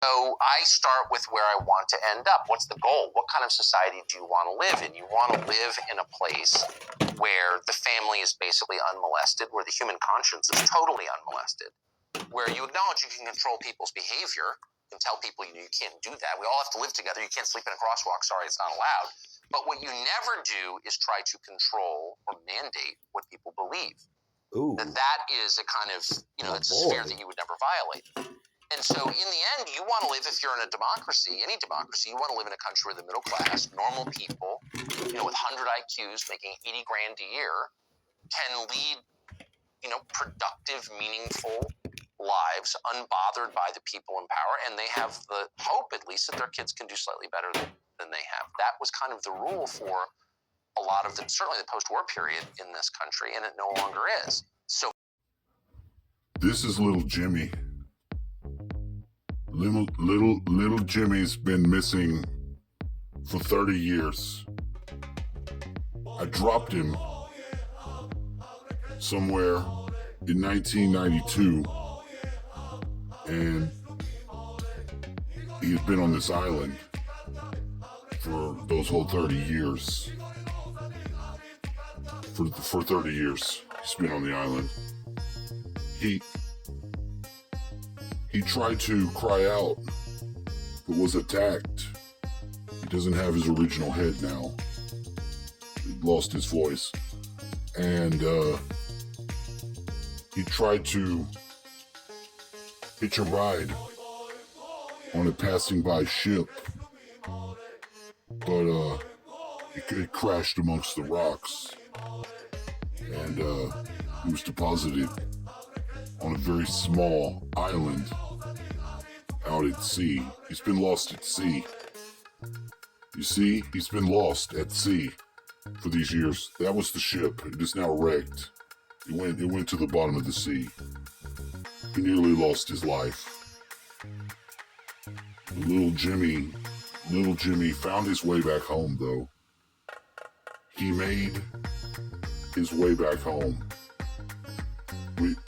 So I start with where I want to end up. What's the goal? What kind of society do you want to live in? You want to live in a place where the family is basically unmolested, where the human conscience is totally unmolested, where you acknowledge you can control people's behavior and tell people you can't do that. We all have to live together. You can't sleep in a crosswalk. Sorry, it's not allowed. But what you never do is try to control or mandate what people believe. Ooh. That is a kind of, it's a sphere that you would never violate. And so in the end, you want to live, if you're in a democracy, any democracy, you want to live in a country where the middle class, normal people, with 100 IQs making 80 grand a year can lead, productive, meaningful lives unbothered by the people in power. And they have the hope, at least, that their kids can do slightly better than they have. That was kind of the rule for a lot of certainly the post-war period in this country, and it no longer is. So this is little Jimmy. Little Jimmy's been missing for 30 years. I dropped him somewhere in 1992, and he's been on this island for those whole 30 years. For 30 years, he's been on the island. He tried to cry out, but was attacked. He doesn't have his original head now. He lost his voice. And he tried to hitch a ride on a passing by ship, but it crashed amongst the rocks. And he was deposited on a very small island out at sea. He's been lost at sea. You see, he's been lost at sea for these years. That was the ship. It is now wrecked. It went to the bottom of the sea. He nearly lost his life. Little Jimmy found his way back home, though. He made his way back home.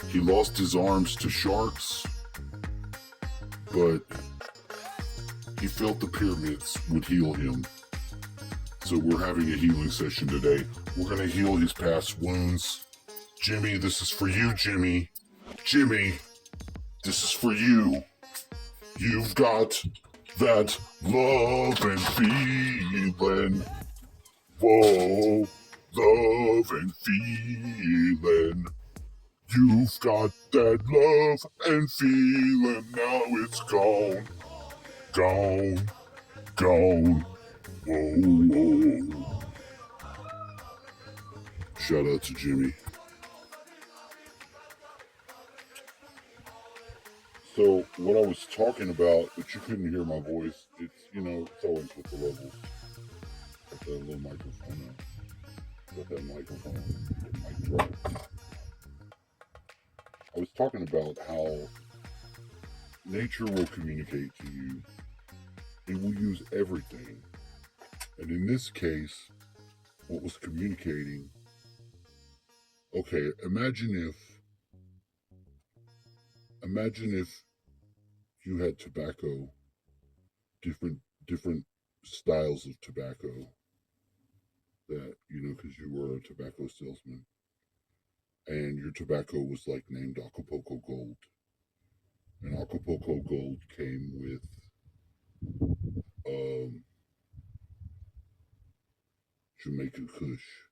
He lost his arms to sharks, but he felt the pyramids would heal him. So we're having a healing session today. We're going to heal his past wounds. Jimmy, this is for you, Jimmy. Jimmy, this is for you. You've got that love and feeling. Whoa, love and feeling. You've got that love and feeling, now it's gone, gone, gone, whoa. Shout out to Jimmy. So what I was talking about, but you couldn't hear my voice, it's always with the levels. Got that little microphone now. Got that microphone, mic drop. I was talking about how nature will communicate to you. It will use everything. And in this case, what was communicating, okay, imagine if you had tobacco, different styles of tobacco that, because you were a tobacco salesman. And your tobacco was like named Acapulco Gold. And Acapulco Gold came with Jamaica Kush.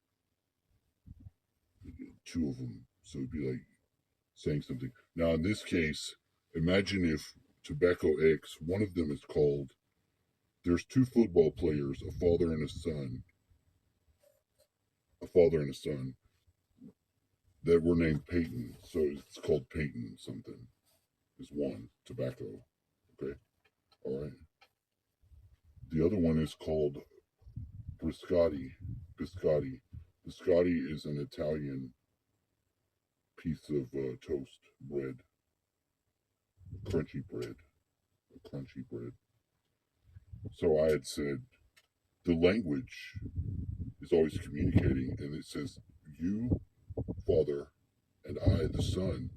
2 of them. So it'd be like saying something. Now in this case, imagine if Tobacco X, one of them is called, there's 2 football players, a father and a son. That were named Peyton, so it's called Peyton something. Is one tobacco, okay, all right. The other one is called Biscotti. Biscotti is an Italian piece of toast bread, crunchy bread. So I had said the language is always communicating, and it says you, Father, and I, the Son,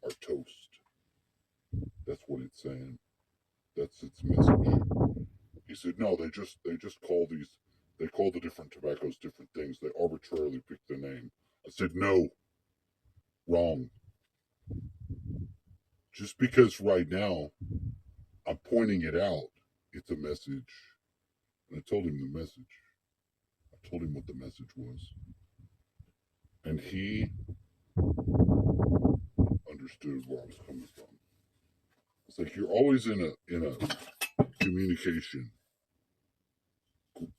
are toast. That's what it's saying. That's its message. He said, no, they just call they call the different tobaccos different things. They arbitrarily pick the name. I said, no, wrong. Just because right now I'm pointing it out, it's a message. And I told him the message. I told him what the message was. And he understood where I was coming from. It's like you're always in a communication.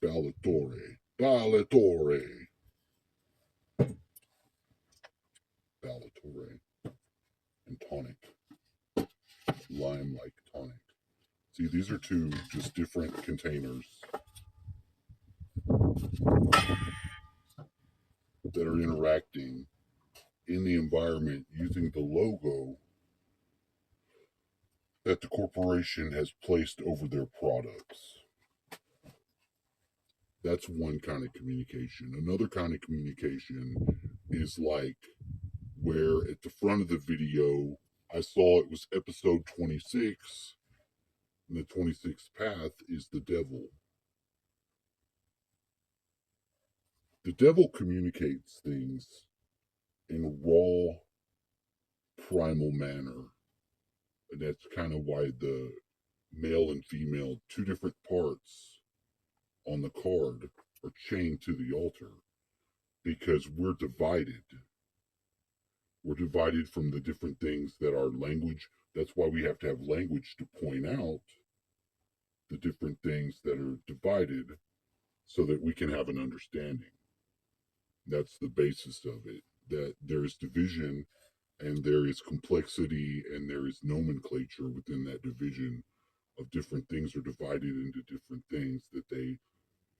Ballatore. Ballatore. Ballatore. And tonic. Lime like tonic. See, these are two just different containers that are interacting in the environment using the logo that the corporation has placed over their products. That's one kind of communication. Another kind of communication is like where at the front of the video, I saw it was episode 26, and the 26th path is the devil. The devil communicates things in a raw, primal manner. And that's kind of why the male and female, two different parts on the card, are chained to the altar. Because we're divided. We're divided from the different things that our language, that's why we have to have language to point out the different things that are divided so that we can have an understanding. That's the basis of it, that there is division and there is complexity and there is nomenclature within that division of different things are divided into different things that they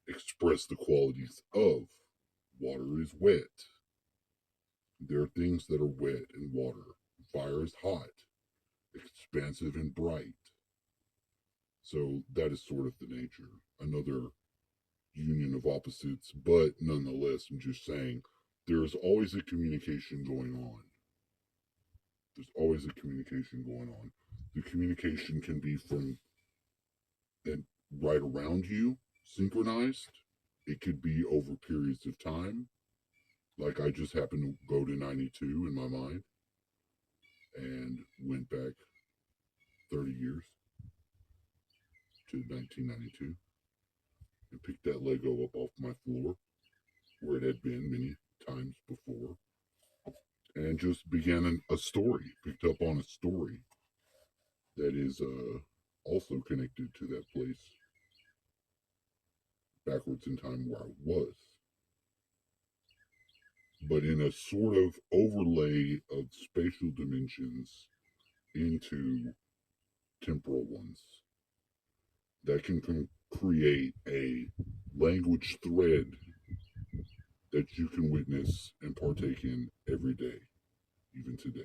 express the qualities of. Water is wet. There are things that are wet in water. Fire is hot, expansive and bright. So that is sort of the nature. Another union of opposites, but nonetheless, I'm just saying there is always a communication going on. There's always a communication going on. The communication can be from and right around you, synchronized. It could be over periods of time. Like I just happened to go to 92 in my mind and went back 30 years to 1992 and picked that Lego up off my floor where it had been many times before and just began a story, picked up on a story that is also connected to that place backwards in time where I was. But in a sort of overlay of spatial dimensions into temporal ones that can create a language thread that you can witness and partake in every day, even today.